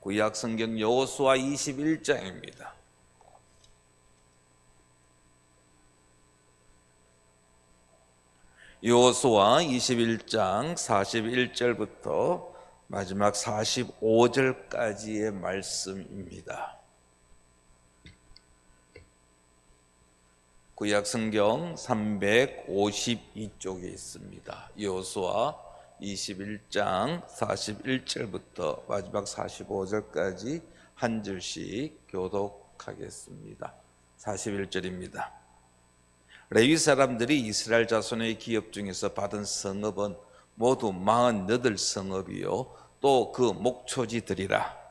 구약 성경 여호수아 21장입니다. 여호수아 21장 41절부터 마지막 45절까지의 말씀입니다. 구약 성경 352쪽에 있습니다. 여호수아 21장 41절부터 마지막 45절까지 한 절씩 교독하겠습니다. 41절입니다. 레위 사람들이 이스라엘 자손의 기업 중에서 받은 성읍은 모두 48성읍이요 또 그 목초지들이라.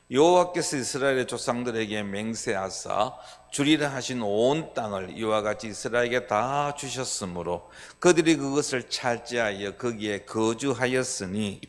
여호와께서 이스라엘의 조상들에게 맹세하사 주리라 하신 온 땅을 이와 같이 이스라엘에게 다 주셨으므로 그들이 그것을 차지하여 거기에 거주하였으니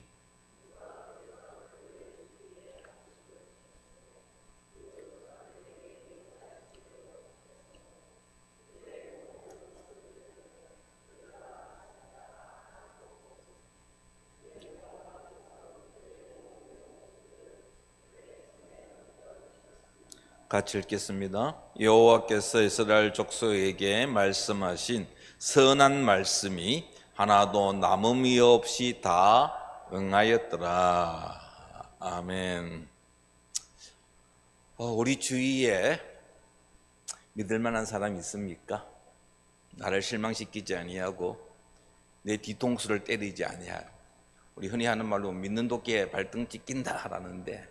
같이 읽겠습니다. 여호와께서 이스라엘 족속에게 말씀하신 선한 말씀이 하나도 남음이 없이 다 응하였더라. 아멘. 우리 주위에 믿을 만한 사람이 있습니까? 나를 실망시키지 아니하고 내 뒤통수를 때리지 아니하고, 우리 흔히 하는 말로 믿는 도끼에 발등 찍힌다 하라는데,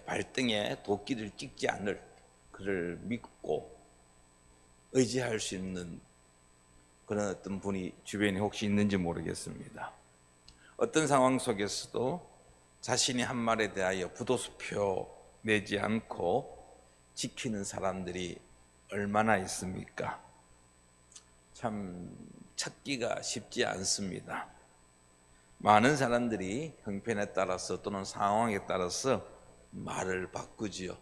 발등에 도끼를 찍지 않을 그를 믿고 의지할 수 있는 그런 어떤 분이 주변에 혹시 있는지 모르겠습니다. 어떤 상황 속에서도 자신이 한 말에 대하여 부도수표 내지 않고 지키는 사람들이 얼마나 있습니까? 참 찾기가 쉽지 않습니다. 많은 사람들이 형편에 따라서 또는 상황에 따라서 말을 바꾸지요.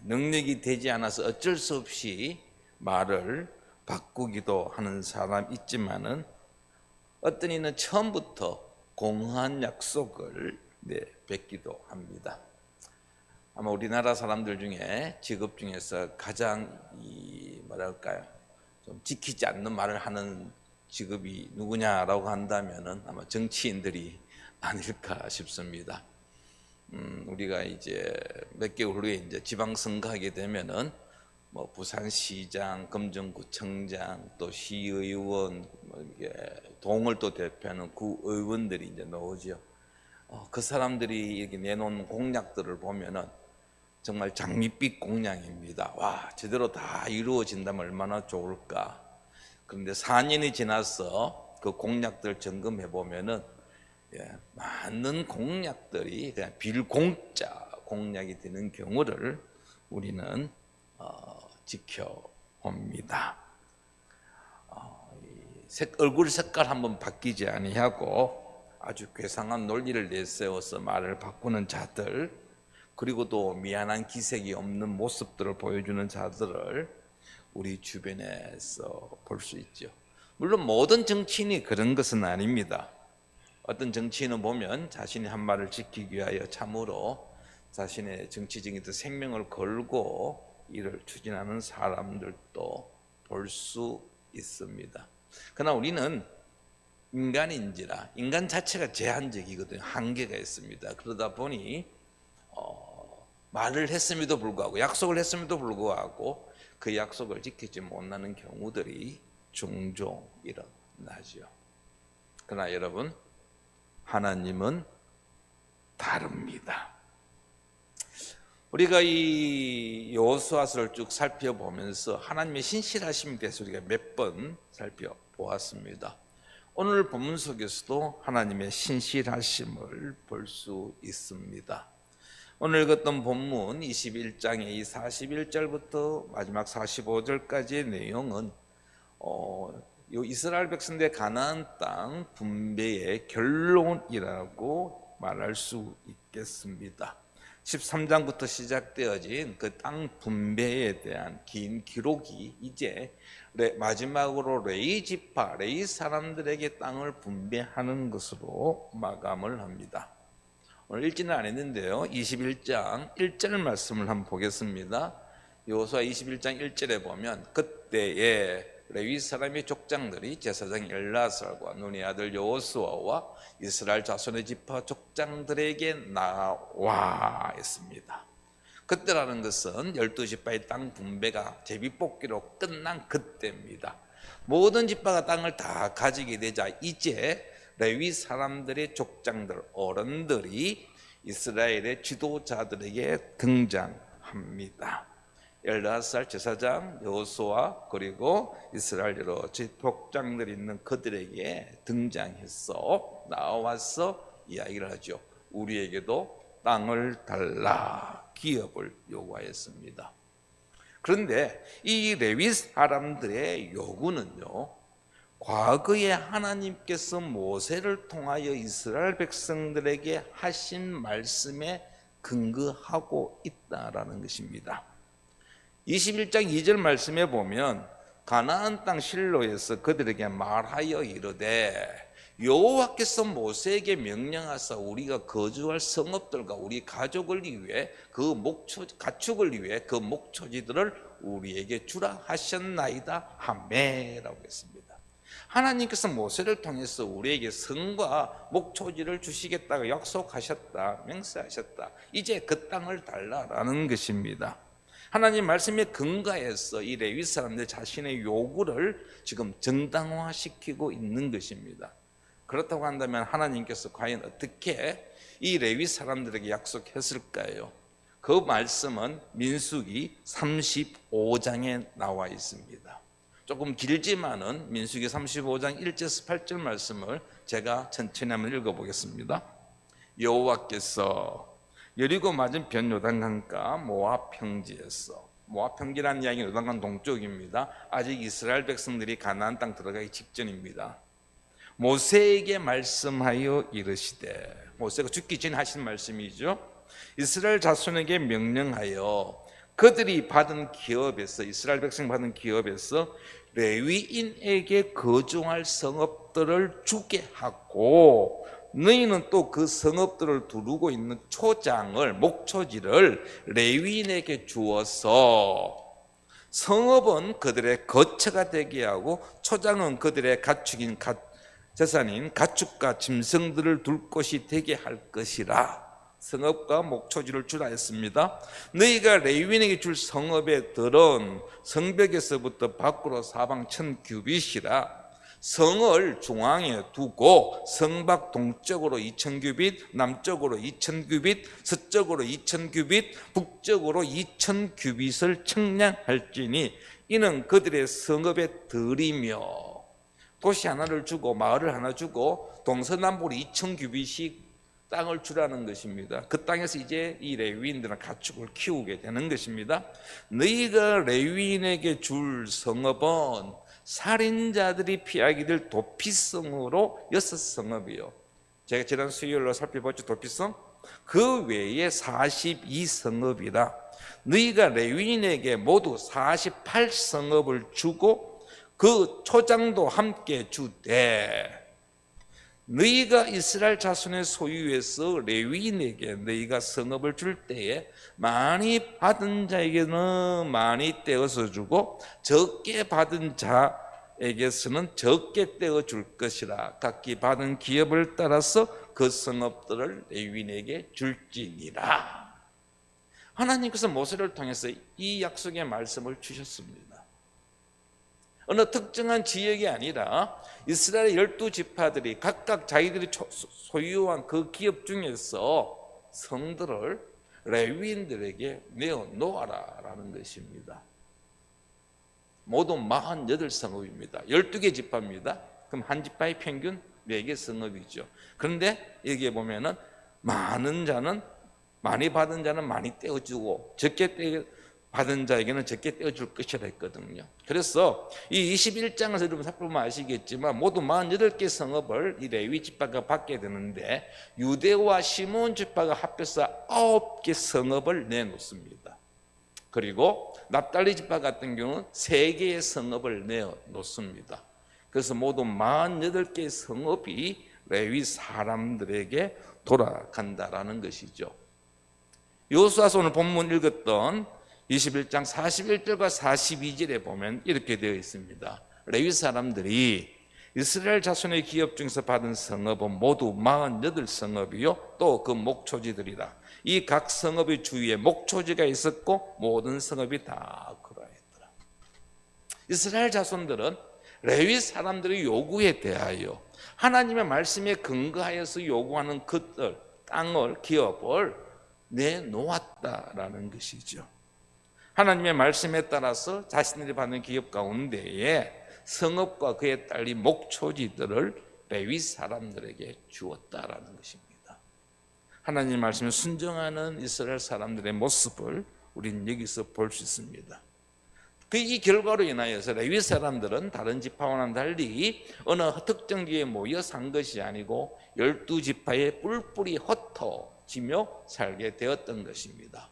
능력이 되지 않아서 어쩔 수 없이 말을 바꾸기도 하는 사람 있지만은, 어떤 이는 처음부터 공허한 약속을 맺기도 합니다. 아마 우리나라 사람들 중에 직업 중에서 가장 좀 지키지 않는 말을 하는 직업이 누구냐라고 한다면은 아마 정치인들이 아닐까 싶습니다. 우리가 이제 몇 개월 후에 이제 지방선거 하게 되면은 부산시장, 금정구청장, 또 시의원, 동을 또 대표하는 구의원들이 이제 나오죠. 그 사람들이 이렇게 내놓은 공약들을 보면은 정말 장밋빛 공약입니다. 와, 제대로 다 이루어진다면 얼마나 좋을까. 그런데 4년이 지나서 그 공약들 점검해 보면은 많은 공약들이 그냥 빌공짜 공약이 되는 경우를 우리는 지켜봅니다. 얼굴 색깔 한번 바뀌지 아니하고 아주 괴상한 논리를 내세워서 말을 바꾸는 자들, 그리고 또 미안한 기색이 없는 모습들을 보여주는 자들을 우리 주변에서 볼 수 있죠. 물론 모든 정치인이 그런 것은 아닙니다. 어떤 정치인은 보면 자신이 한 말을 지키기 위하여 참으로 자신의 정치적인 생명을 걸고 일을 추진하는 사람들도 볼 수 있습니다. 그러나 우리는 인간인지라 인간 자체가 제한적이거든요. 한계가 있습니다. 그러다 보니 말을 했음에도 불구하고, 약속을 했음에도 불구하고 그 약속을 지키지 못하는 경우들이 종종 일어나죠. 그러나 여러분, 하나님은 다릅니다. 우리가 이 여호수아서를 쭉 살펴보면서 하나님의 신실하심에 대해서 우리가 몇 번 살펴보았습니다. 오늘 본문 속에서도 하나님의 신실하심을 볼 수 있습니다. 오늘 읽었던 본문 21장의 이 41절부터 마지막 45절까지의 내용은 이스라엘 백성들의 가나안 땅 분배의 결론이라고 말할 수 있겠습니다. 13장부터 시작되어진 그 땅 분배에 대한 긴 기록이 이제 마지막으로 레위 지파, 레위 사람들에게 땅을 분배하는 것으로 마감을 합니다. 오늘 읽지는 안 했는데요, 21장 1절 말씀을 한번 보겠습니다. 여호수아 21장 1절에 보면 그때에 레위 사람의 족장들이 제사장 엘라살과 눈의 아들 여호수아와 이스라엘 자손의 지파 족장들에게 나와 있습니다. 그때라는 것은 12지파의 땅 분배가 제비뽑기로 끝난 그때입니다. 모든 지파가 땅을 다 가지게 되자 이제 레위 사람들의 족장들, 어른들이 이스라엘의 지도자들에게 등장합니다. 엘르아살 제사장, 여호수아, 그리고 이스라엘 여러 족장들이 있는 그들에게 등장해서 나와서 이야기를 하죠. 우리에게도 땅을 달라, 기업을 요구하였습니다. 그런데 이 레위 사람들의 요구는요, 과거에 하나님께서 모세를 통하여 이스라엘 백성들에게 하신 말씀에 근거하고 있다라는 것입니다. 21장 2절 말씀에 보면 가나안 땅 실로에서 그들에게 말하여 이르되 여호와께서 모세에게 명령하사 우리가 거주할 성읍들과 우리 가족을 위해 가축을 위해 그 목초지들을 우리에게 주라 하셨나이다 하매라고 했습니다. 하나님께서 모세를 통해서 우리에게 성과 목초지를 주시겠다고 약속하셨다, 맹세하셨다. 이제 그 땅을 달라라는 것입니다. 하나님 말씀에 근거해서 이 레위 사람들 자신의 요구를 지금 정당화시키고 있는 것입니다. 그렇다고 한다면 하나님께서 과연 어떻게 이 레위 사람들에게 약속했을까요? 그 말씀은 민수기 35장에 나와 있습니다. 조금 길지만은 민수기 35장 1절에서 8절 말씀을 제가 천천히 한번 읽어보겠습니다. 여호와께서 여리고 맞은편 요단강가 모압 평지에서, 모압 평지라는 이야기는 요단강 동쪽입니다. 아직 이스라엘 백성들이 가나안 땅 들어가기 직전입니다. 모세에게 말씀하여 이르시되, 모세가 죽기 전에 하신 말씀이죠. 이스라엘 자손에게 명령하여 그들이 받은 기업에서, 이스라엘 백성이 받은 기업에서 레위인에게 거주할 성읍들을 주게 하고 너희는 또 그 성읍들을 두르고 있는 초장을, 목초지를 레위인에게 주어서 성읍은 그들의 거처가 되게 하고 초장은 그들의 가축인 재산인 가축과 짐승들을 둘 곳이 되게 할 것이라. 성읍과 목초지를 주라 했습니다. 너희가 레위인에게 줄 성읍의 들은 성벽에서부터 밖으로 사방 1000규빗이라. 성을 중앙에 두고 성밖 동쪽으로 2000규빗, 남쪽으로 2000규빗, 서쪽으로 2000규빗, 북쪽으로 2000규빗을 청량할지니 이는 그들의 성읍의 들이며, 도시 하나를 주고 마을을 하나 주고 동서남북으로 2000규빗이 땅을 주라는 것입니다. 그 땅에서 이제 이 레위인들은 가축을 키우게 되는 것입니다. 너희가 레위인에게 줄 성읍은 살인자들이 피하게 될 도피성으로 6성읍이요. 제가 지난 수요일로 살펴봤죠, 도피성. 그 외에 42성읍이라. 너희가 레위인에게 모두 48성읍을 주고 그 초장도 함께 주되, 너희가 이스라엘 자손의 소유에서 레위인에게 너희가 성읍을 줄 때에 많이 받은 자에게는 많이 떼어서 주고 적게 받은 자에게서는 적게 떼어 줄 것이라. 각기 받은 기업을 따라서 그 성읍들을 레위인에게 줄지니라. 하나님께서 모세를 통해서 이 약속의 말씀을 주셨습니다. 어느 특정한 지역이 아니라 이스라엘 12지파들이 각각 자기들이 소유한 그 기업 중에서 성들을 레위인들에게 내어놓아라라는 것입니다. 모두 48성읍입니다. 12개 지파입니다. 그럼 한 지파의 평균 4개 성읍이죠. 그런데 여기에 보면은 많은 자는, 많이 받은 자는 많이 떼어주고 적게 받은 자에게는 적게 떼어줄 것이라 했거든요. 그래서 이 21장에서 여러분 살펴보면 아시겠지만 모두 48개 성읍을 이 레위 지파가 받게 되는데 유대와 시몬 지파가 합해서 9개 성읍을 내놓습니다. 그리고 납달리 지파 같은 경우는 3개의 성읍을 내놓습니다. 그래서 모두 48개의 성읍이 레위 사람들에게 돌아간다라는 것이죠. 여호수아서 오늘 본문 읽었던 21장 41절과 42절에 보면 이렇게 되어 있습니다. 레위 사람들이 이스라엘 자손의 기업 중에서 받은 성읍은 모두 48성읍이요 또 그 목초지들이라. 이 각 성읍의 주위에 목초지가 있었고 모든 성읍이 다 그러했더라. 이스라엘 자손들은 레위 사람들의 요구에 대하여 하나님의 말씀에 근거하여서 요구하는 것들, 땅을, 기업을 내놓았다라는 것이죠. 하나님의 말씀에 따라서 자신들이 받는 기업 가운데에 성읍과 그에 딸린 목초지들을 레위 사람들에게 주었다라는 것입니다. 하나님의 말씀에 순종하는 이스라엘 사람들의 모습을 우리는 여기서 볼 수 있습니다. 이 결과로 인하여서 레위 사람들은 다른 지파와는 달리 어느 특정 지에 모여 산 것이 아니고 12지파의 뿔뿔이 흩어지며 살게 되었던 것입니다.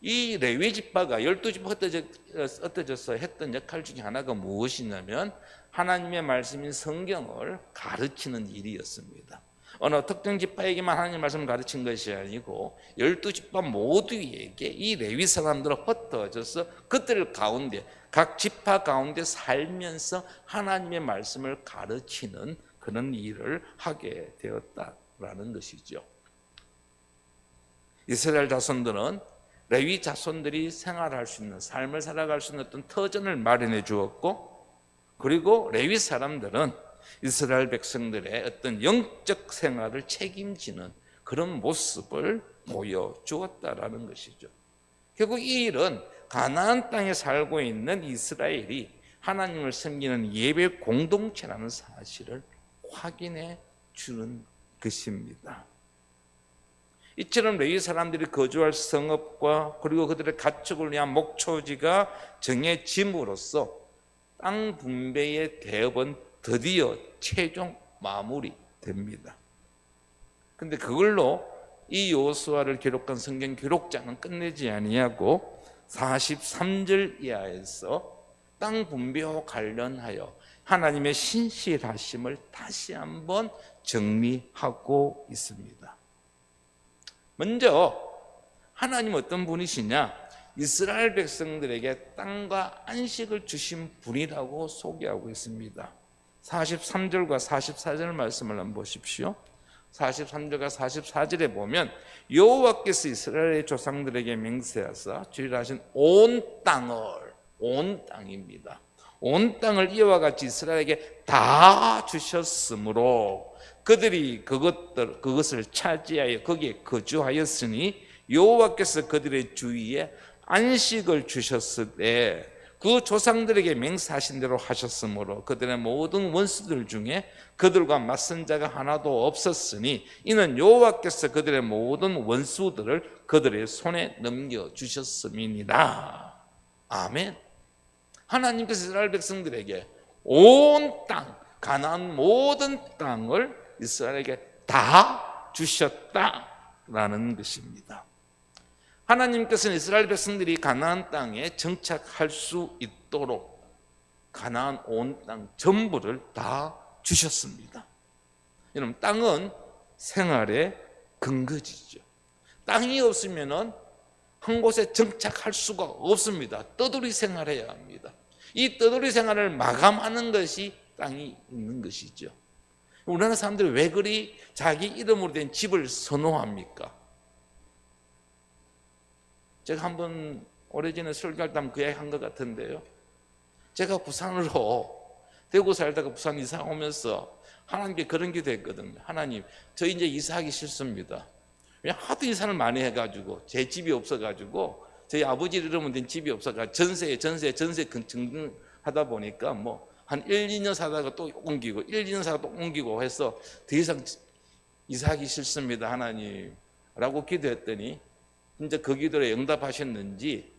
이 레위 지파가 12지파 흩어져서 했던 역할 중에 하나가 무엇이냐면 하나님의 말씀인 성경을 가르치는 일이었습니다. 어느 특정 지파에게만 하나님의 말씀을 가르친 것이 아니고 12지파 모두에게 이 레위 사람들은 흩어져서 그들 가운데 각 지파 가운데 살면서 하나님의 말씀을 가르치는 그런 일을 하게 되었다라는 것이죠. 이스라엘 자손들은 레위 자손들이 생활할 수 있는 삶을 살아갈 수 있는 어떤 터전을 마련해 주었고, 그리고 레위 사람들은 이스라엘 백성들의 어떤 영적 생활을 책임지는 그런 모습을 보여주었다라는 것이죠. 결국 이 일은 가나안 땅에 살고 있는 이스라엘이 하나님을 섬기는 예배 공동체라는 사실을 확인해 주는 것입니다. 이처럼 레위 사람들이 거주할 성읍과 그리고 그들의 가축을 위한 목초지가 정해짐으로써 땅 분배의 대업은 드디어 최종 마무리됩니다. 그런데 그걸로 이 여호수아를 기록한 성경 기록자는 끝내지 아니하고 43절 이하에서 땅 분배와 관련하여 하나님의 신실하심을 다시 한번 정리하고 있습니다. 먼저 하나님 어떤 분이시냐? 이스라엘 백성들에게 땅과 안식을 주신 분이라고 소개하고 있습니다. 43절과 44절 말씀을 한번 보십시오. 43절과 44절에 보면 여호와께서 이스라엘의 조상들에게 맹세하사 주리라 하신 온 땅입니다. 온 땅을 이와 같이 이스라엘에게 다 주셨으므로 그들이 그것을 차지하여 거기에 거주하였으니 여호와께서 그들의 주위에 안식을 주셨을 때 그 조상들에게 맹세하신 대로 하셨으므로 그들의 모든 원수들 중에 그들과 맞선 자가 하나도 없었으니 이는 여호와께서 그들의 모든 원수들을 그들의 손에 넘겨주셨음이니라. 아멘. 하나님께서 이스라엘 백성들에게 온 땅, 가나안 모든 땅을 이스라엘에게 다 주셨다라는 것입니다. 하나님께서는 이스라엘 백성들이 가나안 땅에 정착할 수 있도록 가나안 온 땅 전부를 다 주셨습니다. 여러분, 땅은 생활의 근거지죠. 땅이 없으면 한 곳에 정착할 수가 없습니다. 떠돌이 생활해야 합니다. 이 떠돌이 생활을 마감하는 것이 땅이 있는 것이죠. 우리나라 사람들이 왜 그리 자기 이름으로 된 집을 선호합니까? 제가 한번 오래전에 설교할 때 그 이야기 한 것 같은데요. 제가 부산으로 대구 살다가 부산 이사 오면서 하나님께 그런 기도했거든요. 하나님, 저 이제 이사하기 싫습니다. 왜냐하면 하도 이사를 많이 해가지고 제 집이 없어가지고 저희 아버지 이름으로 된 집이 없어가지고 전세 증하다 보니까 뭐 한 1, 2년 살다가 또 옮기고 1, 2년 살다가 또 옮기고 해서 더 이상 이사하기 싫습니다 하나님 라고 기도했더니 진짜 그 기도에 응답하셨는지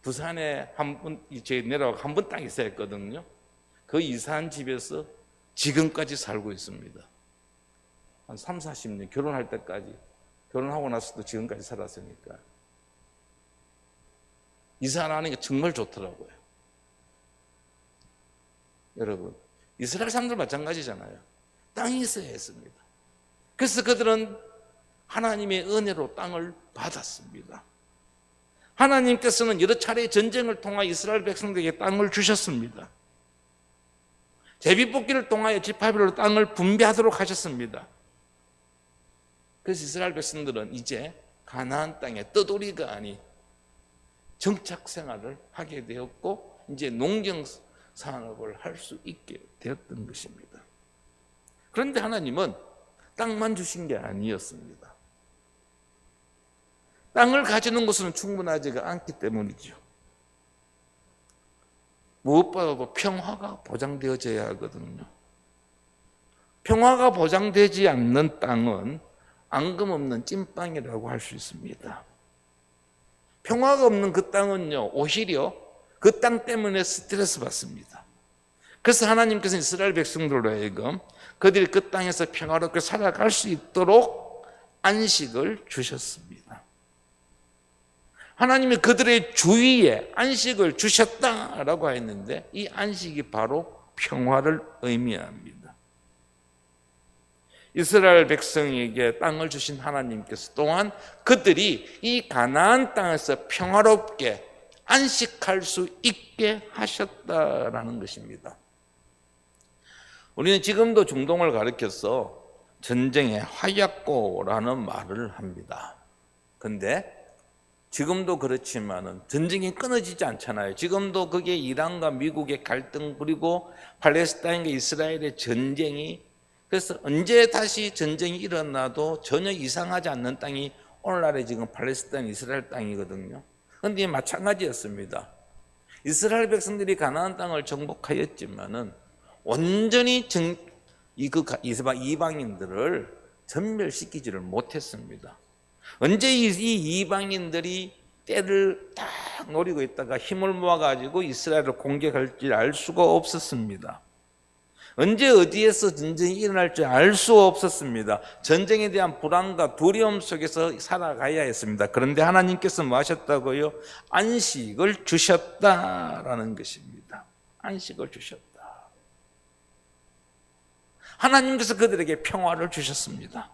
부산에 저희 내려가 한 번 딱 이사했거든요. 그 이사한 집에서 지금까지 살고 있습니다. 한 3, 40년 결혼할 때까지, 결혼하고 나서도 지금까지 살았으니까 이사를 하는 게 정말 좋더라고요. 여러분, 이스라엘 사람들 마찬가지잖아요. 땅이 있어야 했습니다. 그래서 그들은 하나님의 은혜로 땅을 받았습니다. 하나님께서는 여러 차례 전쟁을 통하여 이스라엘 백성들에게 땅을 주셨습니다. 제비뽑기를 통하여 지파별로 땅을 분배하도록 하셨습니다. 그래서 이스라엘 백성들은 이제 가나안 땅의 떠돌이가 아닌 정착 생활을 하게 되었고 이제 농경 산업을 할 수 있게 되었던 것입니다. 그런데 하나님은 땅만 주신 게 아니었습니다. 땅을 가지는 것은 충분하지가 않기 때문이죠. 무엇보다도 평화가 보장되어져야 하거든요. 평화가 보장되지 않는 땅은 앙금 없는 찐빵이라고 할 수 있습니다. 평화가 없는 그 땅은요, 오히려 그 땅 때문에 스트레스 받습니다. 그래서 하나님께서 이스라엘 백성들로 하여금 그들이 그 땅에서 평화롭게 살아갈 수 있도록 안식을 주셨습니다. 하나님이 그들의 주위에 안식을 주셨다라고 했는데 이 안식이 바로 평화를 의미합니다. 이스라엘 백성에게 땅을 주신 하나님께서 또한 그들이 이 가나안 땅에서 평화롭게 안식할 수 있게 하셨다라는 것입니다. 우리는 지금도 중동을 가리켜서 전쟁의 화약고라는 말을 합니다. 그런데 지금도 그렇지만은 전쟁이 끊어지지 않잖아요. 지금도 그게 이란과 미국의 갈등 그리고 팔레스타인과 이스라엘의 전쟁이, 그래서 언제 다시 전쟁이 일어나도 전혀 이상하지 않는 땅이 오늘날의 지금 팔레스타인 이스라엘 땅이거든요. 그런데 마찬가지였습니다. 이스라엘 백성들이 가나안 땅을 정복하였지만은 완전히 이방인들을 전멸시키지를 못했습니다. 언제 이 이방인들이 때를 딱 노리고 있다가 힘을 모아가지고 이스라엘을 공격할지 알 수가 없었습니다. 언제 어디에서 전쟁이 일어날지 알 수 없었습니다. 전쟁에 대한 불안과 두려움 속에서 살아가야 했습니다. 그런데 하나님께서 뭐 하셨다고요? 안식을 주셨다라는 것입니다. 안식을 주셨다. 하나님께서 그들에게 평화를 주셨습니다.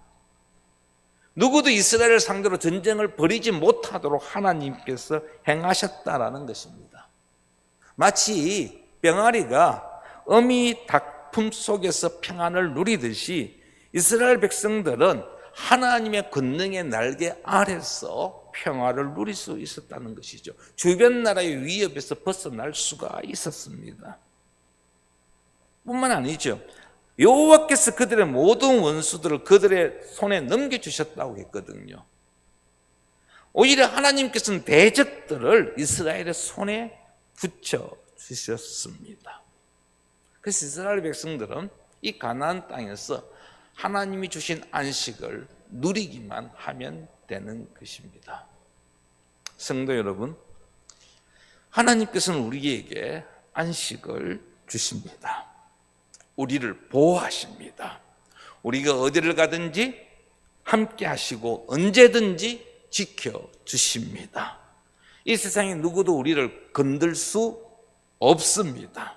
누구도 이스라엘을 상대로 전쟁을 벌이지 못하도록 하나님께서 행하셨다라는 것입니다. 마치 병아리가 어미 닭품 속에서 평안을 누리듯이 이스라엘 백성들은 하나님의 권능의 날개 아래서 평화를 누릴 수 있었다는 것이죠. 주변 나라의 위협에서 벗어날 수가 있었습니다. 뿐만 아니죠. 여호와께서 그들의 모든 원수들을 그들의 손에 넘겨주셨다고 했거든요. 오히려 하나님께서는 대적들을 이스라엘의 손에 붙여주셨습니다. 그래서 이스라엘 백성들은 이 가나안 땅에서 하나님이 주신 안식을 누리기만 하면 되는 것입니다. 성도 여러분, 하나님께서는 우리에게 안식을 주십니다. 우리를 보호하십니다. 우리가 어디를 가든지 함께 하시고 언제든지 지켜주십니다. 이 세상에 누구도 우리를 건들 수 없습니다.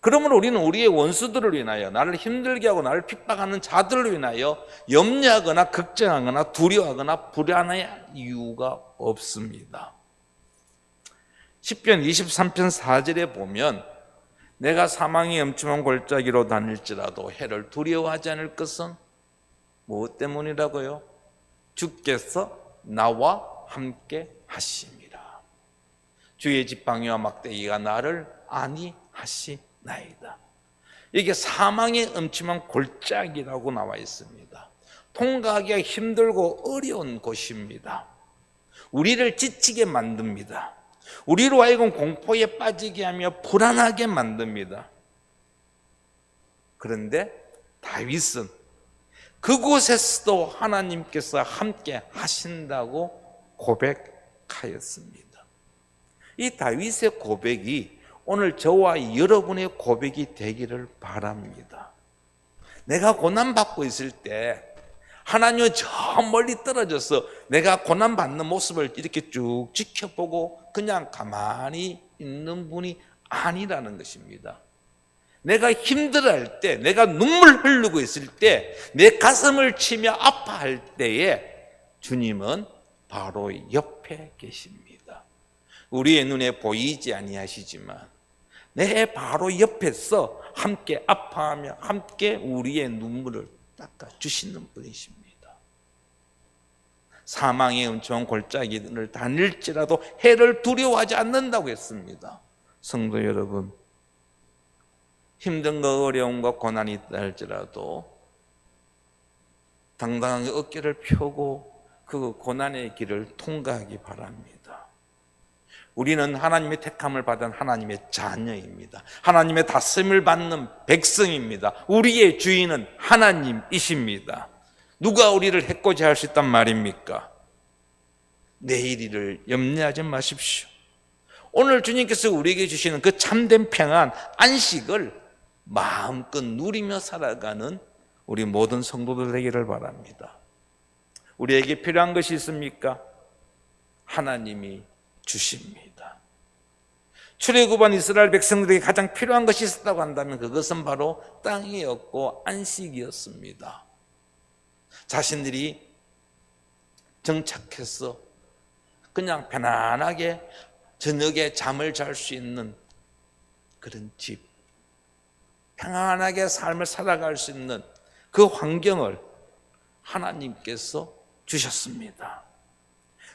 그러므로 우리는 우리의 원수들을 위하여, 나를 힘들게 하고 나를 핍박하는 자들을 위하여 염려하거나 걱정하거나 두려워하거나 불안할 이유가 없습니다. 시편 23편 4절에 보면 내가 사망의 엄침한 골짜기로 다닐지라도 해를 두려워하지 않을 것은 무엇 때문이라고요? 주께서 나와 함께 하심이라. 주의 지팡이와 막대기가 나를 안위하시나이다. 이게 사망의 엄침한 골짜기라고 나와 있습니다. 통과하기가 힘들고 어려운 곳입니다. 우리를 지치게 만듭니다. 우리로 하여금 공포에 빠지게 하며 불안하게 만듭니다. 그런데 다윗은 그곳에서도 하나님께서 함께 하신다고 고백하였습니다. 이 다윗의 고백이 오늘 저와 여러분의 고백이 되기를 바랍니다. 내가 고난받고 있을 때 하나님은 저 멀리 떨어져서 내가 고난받는 모습을 이렇게 쭉 지켜보고 그냥 가만히 있는 분이 아니라는 것입니다. 내가 힘들어할 때, 내가 눈물 흘리고 있을 때, 내 가슴을 치며 아파할 때에 주님은 바로 옆에 계십니다. 우리의 눈에 보이지 아니하시지만 내 바로 옆에서 함께 아파하며 함께 우리의 눈물을 닦아주시는 분이십니다. 사망의 음침한 골짜기를 다닐지라도 해를 두려워하지 않는다고 했습니다. 성도 여러분, 힘든 거 어려움과 고난이 있다 할지라도 당당하게 어깨를 펴고 그 고난의 길을 통과하기 바랍니다. 우리는 하나님의 택함을 받은 하나님의 자녀입니다. 하나님의 다스림을 받는 백성입니다. 우리의 주인은 하나님이십니다. 누가 우리를 해코지 할 수 있단 말입니까? 내일 일을 염려하지 마십시오. 오늘 주님께서 우리에게 주시는 그 참된 평안, 안식을 마음껏 누리며 살아가는 우리 모든 성도들 되기를 바랍니다. 우리에게 필요한 것이 있습니까? 하나님이 주십니다. 출애굽한 이스라엘 백성들에게 가장 필요한 것이 있었다고 한다면 그것은 바로 땅이었고 안식이었습니다. 자신들이 정착해서 그냥 편안하게 저녁에 잠을 잘 수 있는 그런 집, 평안하게 삶을 살아갈 수 있는 그 환경을 하나님께서 주셨습니다.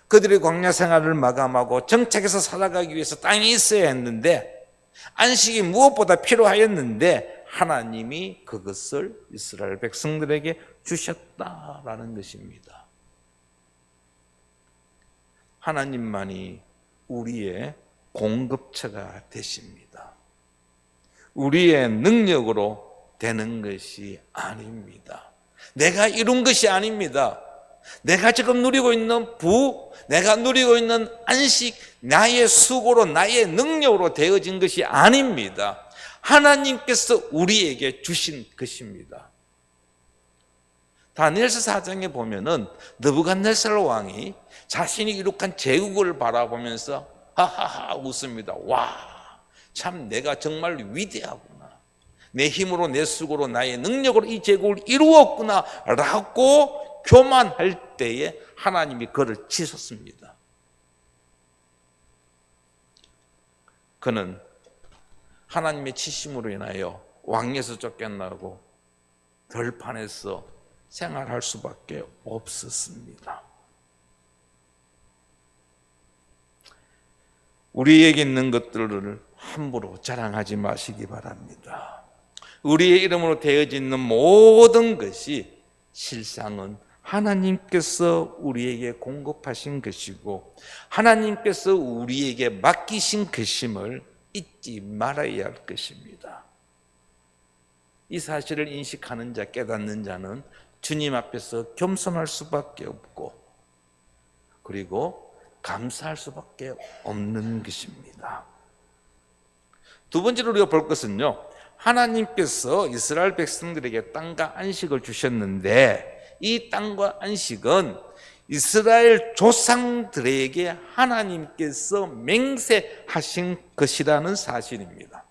그들의 광야 생활을 마감하고 정착해서 살아가기 위해서 땅이 있어야 했는데 안식이 무엇보다 필요하였는데 하나님이 그것을 이스라엘 백성들에게 주셨다라는 것입니다. 하나님만이 우리의 공급처가 되십니다. 우리의 능력으로 되는 것이 아닙니다. 내가 이룬 것이 아닙니다. 내가 지금 누리고 있는 내가 누리고 있는 안식, 나의 수고로, 나의 능력으로 되어진 것이 아닙니다. 하나님께서 우리에게 주신 것입니다. 다니엘서 4장에 보면은 느부갓네살 왕이 자신이 이룩한 제국을 바라보면서 하하하 웃습니다. 와, 참 내가 정말 위대하구나. 내 힘으로 내 수고로 나의 능력으로 이 제국을 이루었구나 라고 교만할 때에 하나님이 그를 치셨습니다. 그는 하나님의 치심으로 인하여 왕에서 쫓겨나고 들판에서 생활할 수밖에 없었습니다. 우리에게 있는 것들을 함부로 자랑하지 마시기 바랍니다. 우리의 이름으로 되어져 있는 모든 것이 실상은 하나님께서 우리에게 공급하신 것이고 하나님께서 우리에게 맡기신 것임을 잊지 말아야 할 것입니다. 이 사실을 인식하는 자, 깨닫는 자는 주님 앞에서 겸손할 수밖에 없고 그리고 감사할 수밖에 없는 것입니다. 두 번째로 우리가 볼 것은요, 하나님께서 이스라엘 백성들에게 땅과 안식을 주셨는데 이 땅과 안식은 이스라엘 조상들에게 하나님께서 맹세하신 것이라는 사실입니다.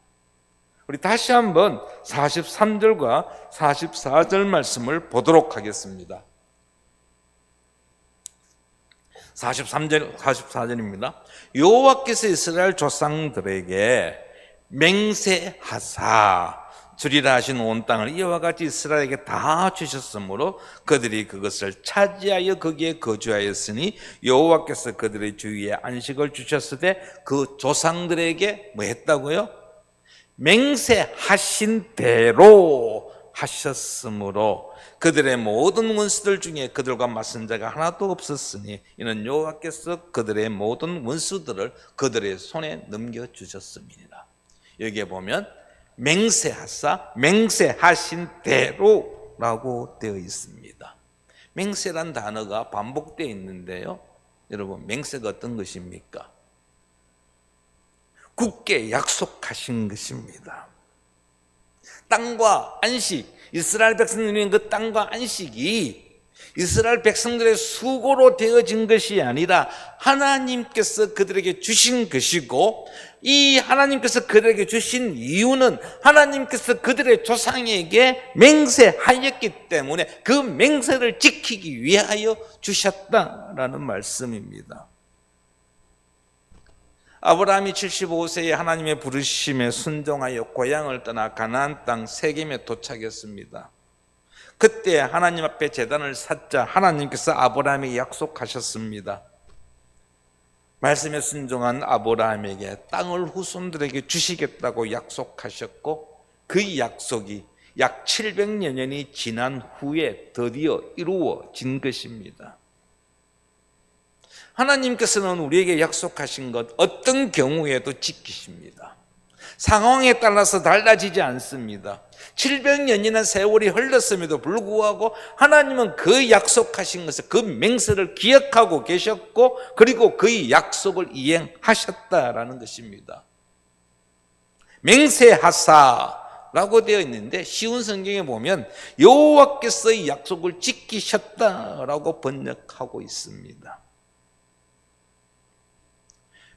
우리 다시 한번 43절과 44절 말씀을 보도록 하겠습니다. 44절입니다. 여호와께서 이스라엘 조상들에게 맹세하사 주리라 하신 온 땅을 이와 같이 이스라엘에게 다 주셨으므로 그들이 그것을 차지하여 거기에 거주하였으니 여호와께서 그들의 주위에 안식을 주셨을 때 그 조상들에게 뭐 했다고요? 맹세하신 대로 하셨으므로 그들의 모든 원수들 중에 그들과 맞선 자가 하나도 없었으니 이는 여호와께서 그들의 모든 원수들을 그들의 손에 넘겨주셨습니다. 여기에 보면 맹세하사 맹세하신 대로라고 되어 있습니다. 맹세란 단어가 반복되어 있는데요, 여러분 맹세가 어떤 것입니까? 굳게 약속하신 것입니다. 땅과 안식, 이스라엘 백성들이 그 땅과 안식이 이스라엘 백성들의 수고로 되어진 것이 아니라 하나님께서 그들에게 주신 것이고, 이 하나님께서 그들에게 주신 이유는 하나님께서 그들의 조상에게 맹세하였기 때문에 그 맹세를 지키기 위하여 주셨다라는 말씀입니다. 아브라함이 75세에 하나님의 부르심에 순종하여 고향을 떠나 가나안 땅 세겜에 도착했습니다. 그때 하나님 앞에 제단을 쌓자 하나님께서 아브라함에게 약속하셨습니다. 말씀에 순종한 아브라함에게 땅을 후손들에게 주시겠다고 약속하셨고, 그 약속이 약 700여 년이 지난 후에 드디어 이루어진 것입니다. 하나님께서는 우리에게 약속하신 것 어떤 경우에도 지키십니다. 상황에 따라서 달라지지 않습니다. 700년이나 세월이 흘렀음에도 불구하고 하나님은 그 약속하신 것을, 그 맹세를 기억하고 계셨고, 그리고 그 약속을 이행하셨다라는 것입니다. 맹세하사라고 되어 있는데 쉬운 성경에 보면 여호와께서 이 약속을 지키셨다라고 번역하고 있습니다.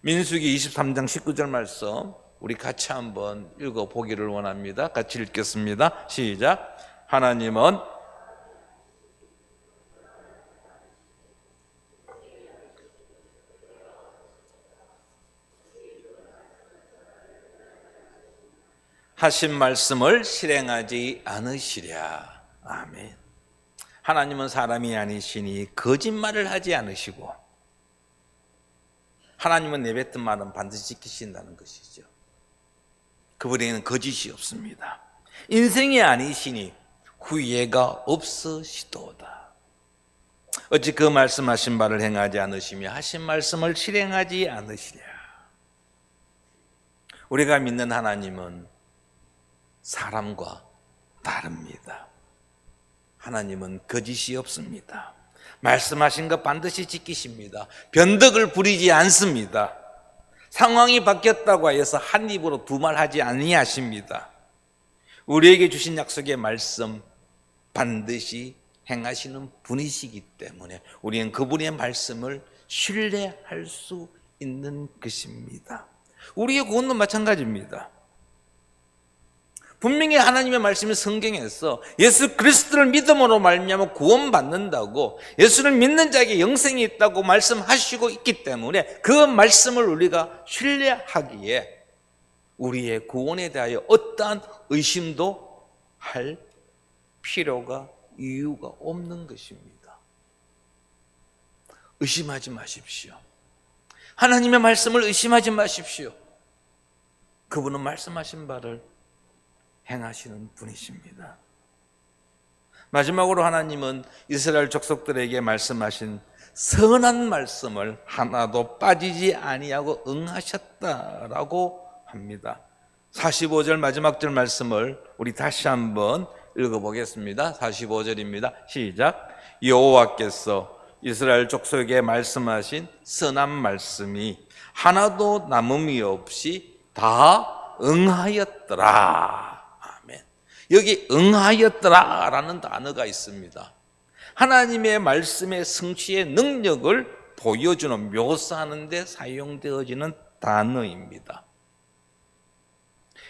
민수기 23장 19절 말씀 우리 같이 한번 읽어보기를 원합니다. 같이 읽겠습니다. 시작. 하나님은 하신 말씀을 실행하지 않으시랴. 아멘. 하나님은 사람이 아니시니 거짓말을 하지 않으시고, 하나님은 내뱉은 말은 반드시 지키신다는 것이죠. 그분에게는 거짓이 없습니다. 인생이 아니시니 후회가 없으시도다. 어찌 그 말씀하신 바를 행하지 않으시며 하신 말씀을 실행하지 않으시랴. 우리가 믿는 하나님은 사람과 다릅니다. 하나님은 거짓이 없습니다. 말씀하신 것 반드시 지키십니다. 변덕을 부리지 않습니다. 상황이 바뀌었다고 해서 한 입으로 두 말 하지 아니하십니다. 우리에게 주신 약속의 말씀 반드시 행하시는 분이시기 때문에 우리는 그분의 말씀을 신뢰할 수 있는 것입니다. 우리의 구원도 마찬가지입니다. 분명히 하나님의 말씀이 성경에서 예수 그리스도를 믿음으로 말미암아 구원받는다고, 예수를 믿는 자에게 영생이 있다고 말씀하시고 있기 때문에 그 말씀을 우리가 신뢰하기에 우리의 구원에 대하여 어떠한 의심도 할 필요가, 이유가 없는 것입니다. 의심하지 마십시오. 하나님의 말씀을 의심하지 마십시오. 그분은 말씀하신 바를 행하시는 분이십니다. 마지막으로 하나님은 이스라엘 족속들에게 말씀하신 선한 말씀을 하나도 빠지지 아니하고 응하셨다라고 합니다. 45절 마지막 절 말씀을 우리 다시 한번 읽어보겠습니다. 45절입니다. 시작. 여호와께서 이스라엘 족속에게 말씀하신 선한 말씀이 하나도 남음이 없이 다 응하였더라. 여기 응하였더라라는 단어가 있습니다. 하나님의 말씀의 성취의 능력을 보여주는, 묘사하는 데 사용되어지는 단어입니다.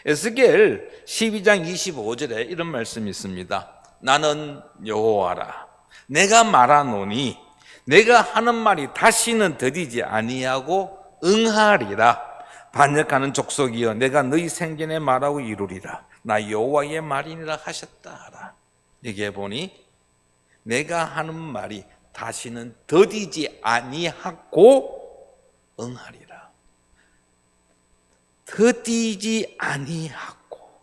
에스겔 12장 25절에 이런 말씀이 있습니다. 나는 여호와라. 내가 말하노니 내가 하는 말이 다시는 더디지 아니하고 응하리라. 반역하는 족속이여 내가 너희 생전에 말하고 이루리라. 나 여호와의 말이니라 하셨다. 여기에 보니 내가 하는 말이 다시는 더디지 아니하고 응하리라. 더디지 아니하고,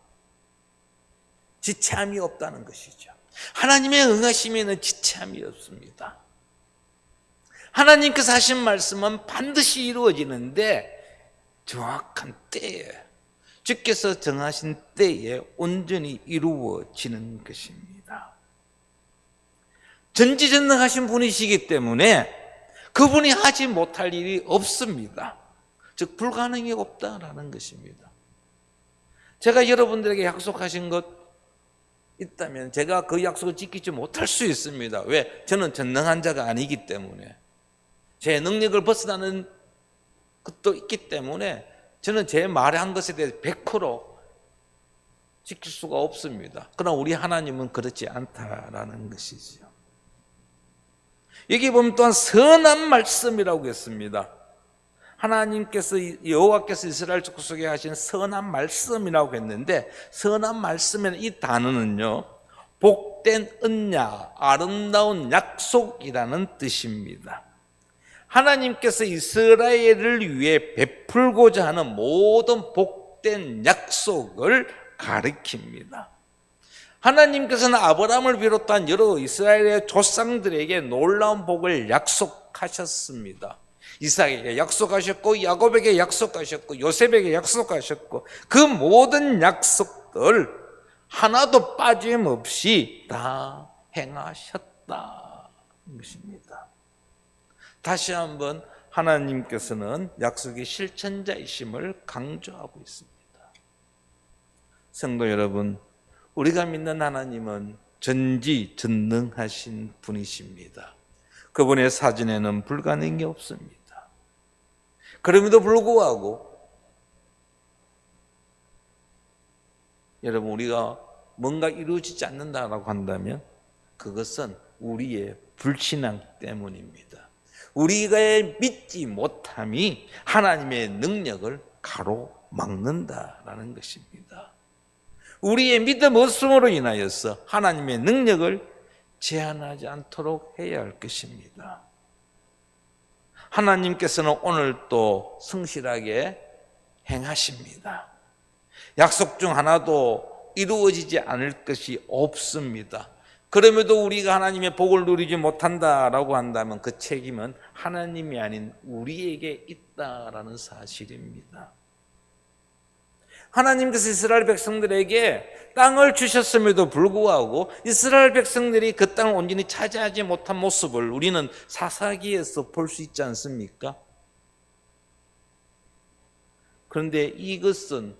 지체함이 없다는 것이죠. 하나님의 응하심에는 지체함이 없습니다. 하나님께서 하신 말씀은 반드시 이루어지는데 정확한 때에, 주께서 정하신 때에 온전히 이루어지는 것입니다. 전지전능하신 분이시기 때문에 그분이 하지 못할 일이 없습니다. 즉 불가능이 없다라는 것입니다. 제가 여러분들에게 약속하신 것 있다면 제가 그 약속을 지키지 못할 수 있습니다. 왜? 저는 전능한 자가 아니기 때문에, 제 능력을 벗어나는 것도 있기 때문에 저는 제 말한 것에 대해서 100% 지킬 수가 없습니다. 그러나 우리 하나님은 그렇지 않다라는 것이죠. 여기 보면 또한 선한 말씀이라고 했습니다. 하나님께서, 여호와께서 이스라엘 족속에 하신 선한 말씀이라고 했는데, 선한 말씀이라는 이 단어는요, 복된 언약, 아름다운 약속이라는 뜻입니다. 하나님께서 이스라엘을 위해 베풀고자 하는 모든 복된 약속을 가리킵니다. 하나님께서는 아브라함을 비롯한 여러 이스라엘의 조상들에게 놀라운 복을 약속하셨습니다. 이삭에게 약속하셨고, 야곱에게 약속하셨고, 요셉에게 약속하셨고, 그 모든 약속들 하나도 빠짐없이 다 행하셨다는 것입니다. 다시 한번 하나님께서는 약속의 실천자이심을 강조하고 있습니다. 성도 여러분, 우리가 믿는 하나님은 전지전능하신 분이십니다. 그분의 사진에는 불가능이 없습니다. 그럼에도 불구하고 여러분, 우리가 뭔가 이루어지지 않는다라고 한다면 그것은 우리의 불신앙 때문입니다. 우리가 믿지 못함이 하나님의 능력을 가로막는다라는 것입니다. 우리의 믿음 없음으로 인하여서 하나님의 능력을 제한하지 않도록 해야 할 것입니다. 하나님께서는 오늘 또 성실하게 행하십니다. 약속 중 하나도 이루어지지 않을 것이 없습니다. 그럼에도 우리가 하나님의 복을 누리지 못한다라고 한다면 그 책임은 하나님이 아닌 우리에게 있다라는 사실입니다. 하나님께서 이스라엘 백성들에게 땅을 주셨음에도 불구하고 이스라엘 백성들이 그 땅을 온전히 차지하지 못한 모습을 우리는 사사기에서 볼 수 있지 않습니까? 그런데 이것은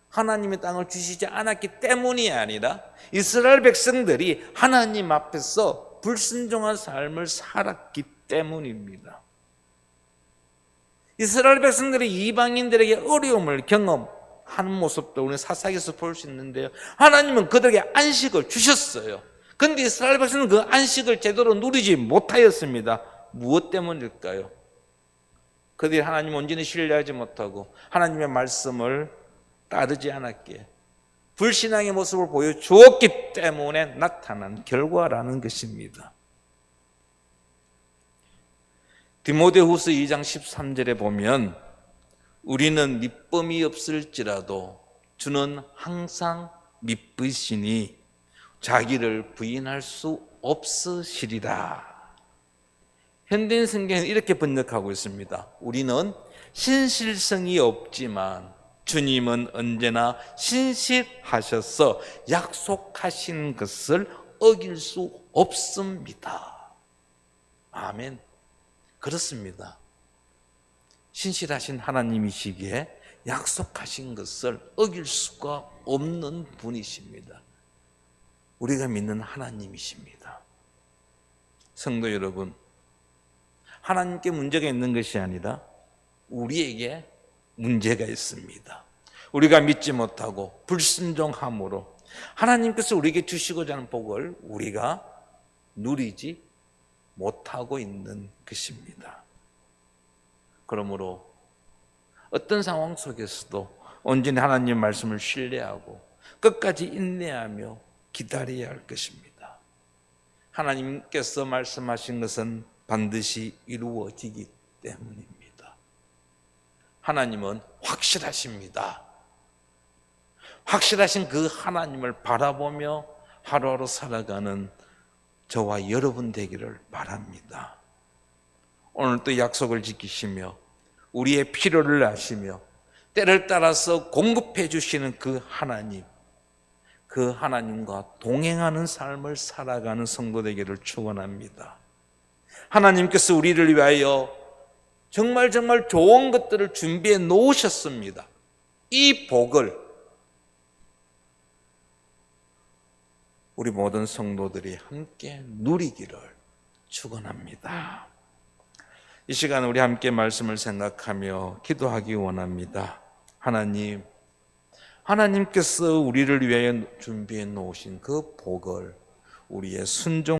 하나님의 땅을 주시지 않았기 때문이 아니라 이스라엘 백성들이 하나님 앞에서 불순종한 삶을 살았기 때문입니다. 이스라엘 백성들이 이방인들에게 어려움을 경험하는 모습도 우리는 사사기에서 볼 수 있는데요, 하나님은 그들에게 안식을 주셨어요. 그런데 이스라엘 백성은 그 안식을 제대로 누리지 못하였습니다. 무엇 때문일까요? 그들이 하나님을 온전히 신뢰하지 못하고 하나님의 말씀을 따르지 않았기에 불신앙의 모습을 보여주었기 때문에 나타난 결과라는 것입니다. 디모데후서 2장 13절에 보면 우리는 밑범이 없을지라도 주는 항상 미쁘시니 자기를 부인할 수 없으시리라. 현대인 성경에는 이렇게 번역하고 있습니다. 우리는 신실성이 없지만 주님은 언제나 신실하셔서 약속하신 것을 어길 수 없습니다. 아멘. 그렇습니다. 신실하신 하나님이시기에 약속하신 것을 어길 수가 없는 분이십니다. 우리가 믿는 하나님이십니다. 성도 여러분, 하나님께 문제가 있는 것이 아니라 우리에게 문제가 있습니다. 우리가 믿지 못하고 불순종함으로 하나님께서 우리에게 주시고자 하는 복을 우리가 누리지 못하고 있는 것입니다. 그러므로 어떤 상황 속에서도 온전히 하나님 말씀을 신뢰하고 끝까지 인내하며 기다려야 할 것입니다. 하나님께서 말씀하신 것은 반드시 이루어지기 때문입니다. 하나님은 확실하십니다. 확실하신 그 하나님을 바라보며 하루하루 살아가는 저와 여러분 되기를 바랍니다. 오늘 또 약속을 지키시며 우리의 필요를 아시며 때를 따라서 공급해 주시는 그 하나님과 동행하는 삶을 살아가는 성도 되기를 축원합니다. 하나님께서 우리를 위하여 정말 좋은 것들을 준비해 놓으셨습니다. 이 복을 우리 모든 성도들이 함께 누리기를 축원합니다. 이 시간 우리 함께 말씀을 생각하며 기도하기 원합니다. 하나님께서 우리를 위하여 준비해 놓으신 그 복을 우리의 순종